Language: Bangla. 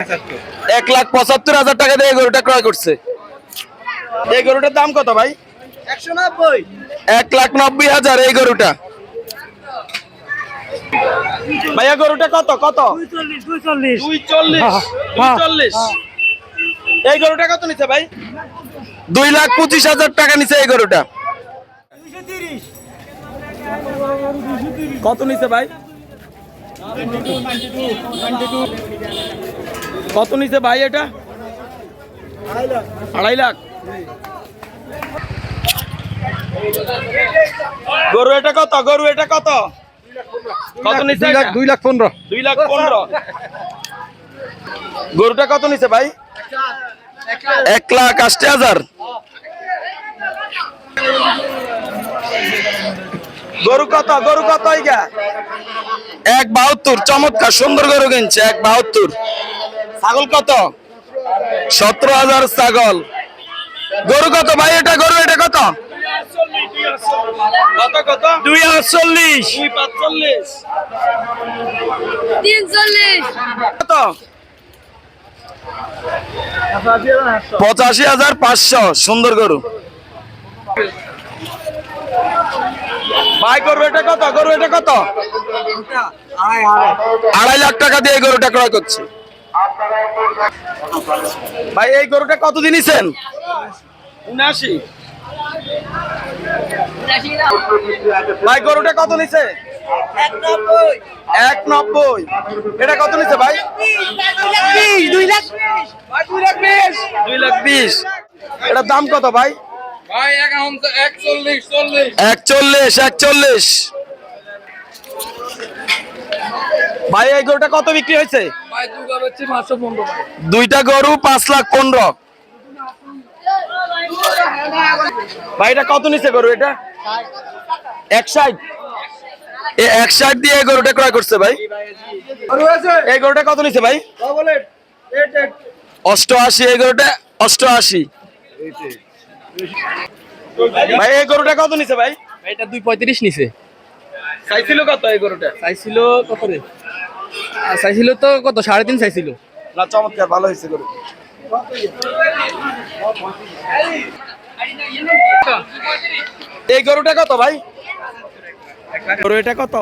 1,75,000 টাকা দিয়ে এই গরুটা ক্রয় করছে। এই গরুটার দাম কত ভাই? 1,90,000 এই গরুটা। ভাইয়া গরুটা কত কত? 240। এই গরুটা কত নিছে ভাই? 2,25,000 টাকা নিছে এই গরুটা। কত নিছে ভাই? কত নিছে ভাই এটা? 2.5 লাখ। গরু এটা কত? গরু এটা কত? কত নিছে? 2,15,000। 2,15,000। গরুটা কত নিছে ভাই? 1,80,000। গরু কত? গরু কত? 1,72। চমৎকার সুন্দর গরু কিনছে 1,72। ছাগল কত? 17,000 ছাগল। গরু কত ভাই এটা? গরু এটা কত? কত কত? 2,48। 2,45। 340 কত? 85,500। সুন্দর গরু ভাই। গরু এটা কত? গরু এটা কত? 2.5 লাখ টাকা দিয়ে এই গরুটা ক্রয় করছে ভাই। এই গরুটা কত দিয়েছেন? 79। ভাই গরুটা কত নিছে? 1,90। এটা কত নিছে ভাই? 2,20,000। এটার দাম কত ভাই? 41। ভাই এই গরুটা কত বিক্রি হয়েছে? দুইটা গরু 5,15,000। ভাই এটা কত নিছে গরু এটা? 61। 61 দিয়ে এই গরুটা ক্রয় করছে ভাই। এই গরুটা কত নিছে ভাই? 88। এই গরুটা 88। ভাই এই গরুটা কত নিছে ভাই? এটা 2,35 নিছে। চাইছিল কত এই গরুটা? চাইছিল কত রে? চাইছিল তো কত 3.5 চাইছিল। না চমৎকার ভালো হয়েছে গরু। এই গরুটা কত ভাই? গরু এটা কত?